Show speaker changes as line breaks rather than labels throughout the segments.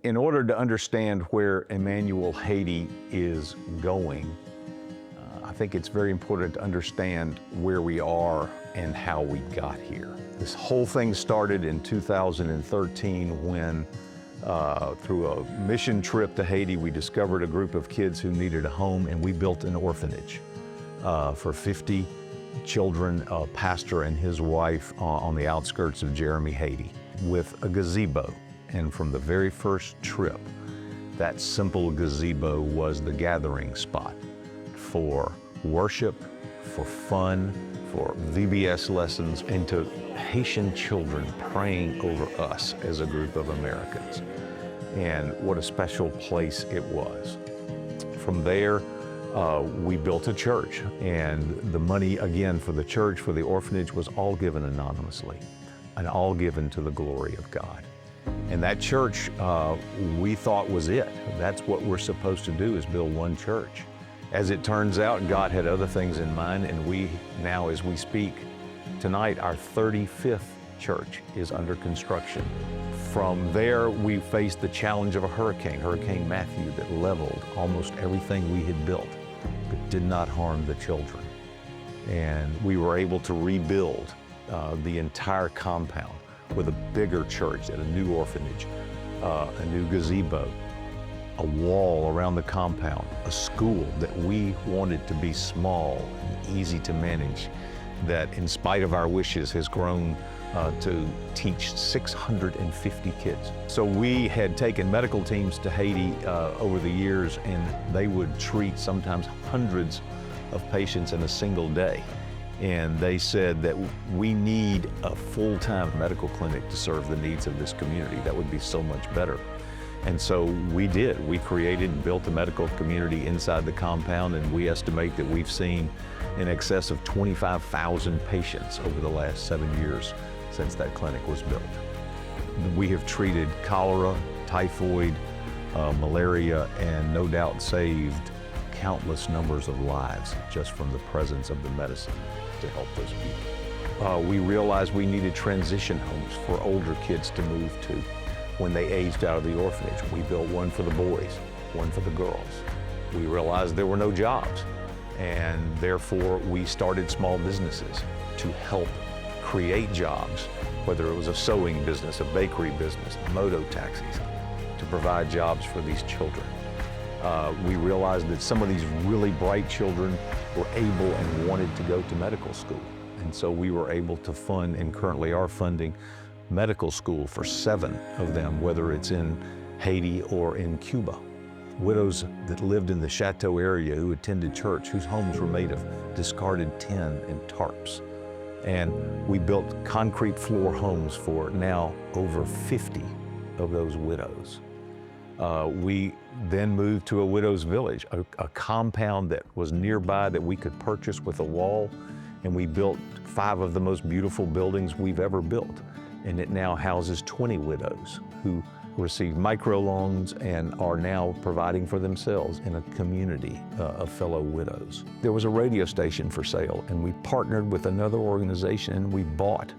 In order to understand where Emmanuel Haiti is going, I think it's very important to understand where we are and how we got here. This whole thing started in 2013 when, through a mission trip to Haiti, we discovered a group of kids who needed a home, and we built an orphanage for 50 children, a pastor and his wife on the outskirts of Jeremy, Haiti, with a gazebo. And from the very first trip, that simple gazebo was the gathering spot for worship, for fun, for VBS lessons, and to Haitian children praying over us as a group of Americans. And what a special place it was. From there, we built a church, and the money, again, for the church, for the orphanage, was all given anonymously and all given to the glory of God. And that church, we thought was it. That's what we're supposed to do, is build one church. As it turns out, God had other things in mind, and we now, as we speak tonight, our 35th church is under construction. From there, we faced the challenge of a hurricane, Hurricane Matthew, that leveled almost everything we had built, but did not harm the children. And we were able to rebuild the entire compound with a bigger church and a new orphanage, a new gazebo, a wall around the compound, a school that we wanted to be small and easy to manage, that in spite of our wishes has grown to teach 650 kids. So we had taken medical teams to Haiti over the years, and they would treat sometimes hundreds of patients in a single day. And they said that we need a full-time medical clinic to serve the needs of this community. That would be so much better. And so we did. We created and built a medical community inside the compound, and we estimate that we've seen in excess of 25,000 patients over the last 7 years since that clinic was built. We have treated cholera, typhoid, malaria, and no doubt saved countless numbers of lives just from the presence of the medicine to help those people. We realized we needed transition homes for older kids to move to when they aged out of the orphanage. We built one for the boys, one for the girls. We realized there were no jobs, and therefore we started small businesses to help create jobs, whether it was a sewing business, a bakery business, moto taxis, to provide jobs for these children. We realized that some of these really bright children were able and wanted to go to medical school. And so we were able to fund, and currently are funding, medical school for 7 of them, whether it's in Haiti or in Cuba. Widows that lived in the Chateau area who attended church, whose homes were made of discarded tin and tarps. And we built concrete floor homes for now over 50 of those widows. We then moved to a widow's village, a compound that was nearby that we could purchase with a wall, and we built 5 of the most beautiful buildings we've ever built. And it now houses 20 widows who received microloans and are now providing for themselves in a community of fellow widows. There was a radio station for sale, and we partnered with another organization, and we bought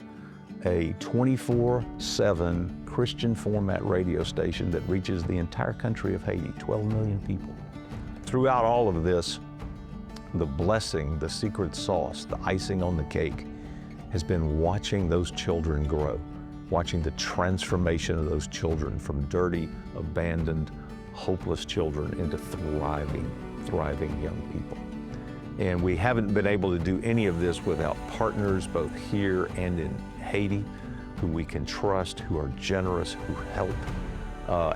a 24/7 Christian format radio station that reaches the entire country of Haiti, 12 million people. Throughout all of this, the blessing, the secret sauce, the icing on the cake has been watching those children grow, watching the transformation of those children from dirty, abandoned, hopeless children into thriving young people. And we haven't been able to do any of this without partners both here and in Haiti, who we can trust, who are generous, who help,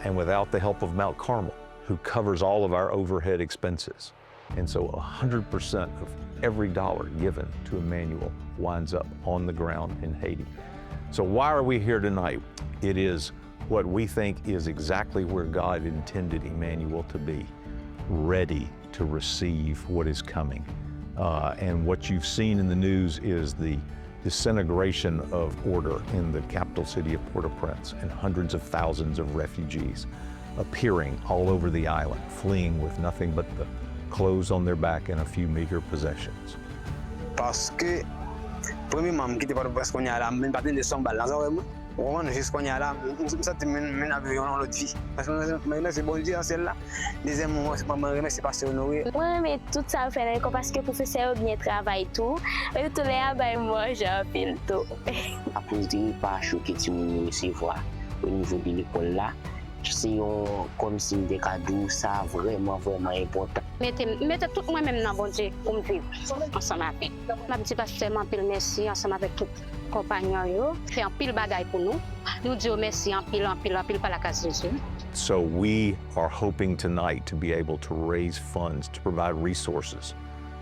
and without the help of Mount Carmel, who covers all of our overhead expenses. And so 100% of every dollar given to Emmanuel winds up on the ground in Haiti. So why are we here tonight? It is what we think is exactly where God intended Emmanuel to be, ready to receive what is coming. And what you've seen in the news is the disintegration of order in the capital city of Port-au-Prince, and hundreds of thousands of refugees appearing all over the island, fleeing with nothing but the clothes on their back and a few meager possessions.
Parce que, premièrement, je ne suis pas de On jusqu'on y a là, ça te mène à vivre dans l'autre vie. Parce que c'est bon Dieu dans celle-là. Deuxièmement, c'est pas me c'est pasteur Honoré.
Ouais, mais tout ça fait parce que le professeur bien travaille tout. Et tout les abeilles moi j'en pile tout.
À cause des pas choqué que nous recevoir au niveau de l'école là, c'est comme si des cadeaux ça vraiment important.
Mettez tout moi-même dans bon Dieu pour me vivre ensemble avec. Ma petite pasteur m'a pile merci ensemble avec tout compagnons yo, fait un pile bagaille pour nous. Nous disons merci en pile par la case de Jésus.
So we are hoping tonight to be able to raise funds to provide resources,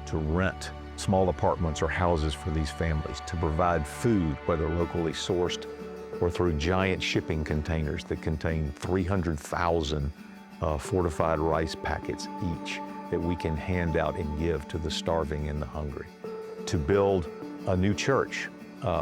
to rent small apartments or houses for these families, to provide food, whether locally sourced or through giant shipping containers that contain 300,000 fortified rice packets each that we can hand out and give to the starving and the hungry. To build a new church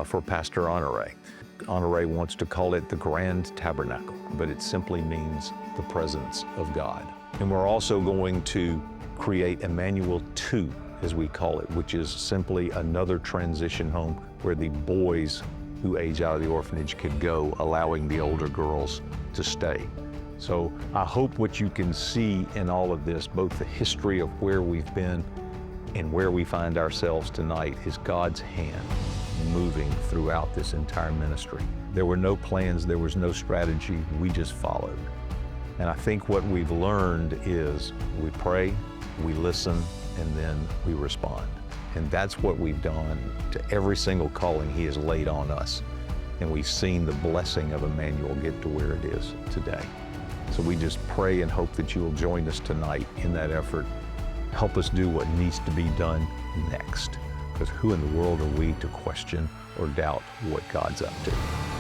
for Pastor Honoré. Honoré wants to call it the Grand Tabernacle, but it simply means the presence of God. And we're also going to create Emmanuel 2, as we call it, which is simply another transition home where the boys who age out of the orphanage could go, allowing the older girls to stay. So I hope what you can see in all of this, both the history of where we've been and where we find ourselves tonight, is God's hand moving throughout this entire ministry. There were no plans, there was no strategy, we just followed. And I think what we've learned is we pray, we listen, and then we respond. And that's what we've done to every single calling He has laid on us. And we've seen the blessing of Emmanuel get to where it is today. So we just pray and hope that you will join us tonight in that effort. Help us do what needs to be done next. Because who in the world are we to question or doubt what God's up to?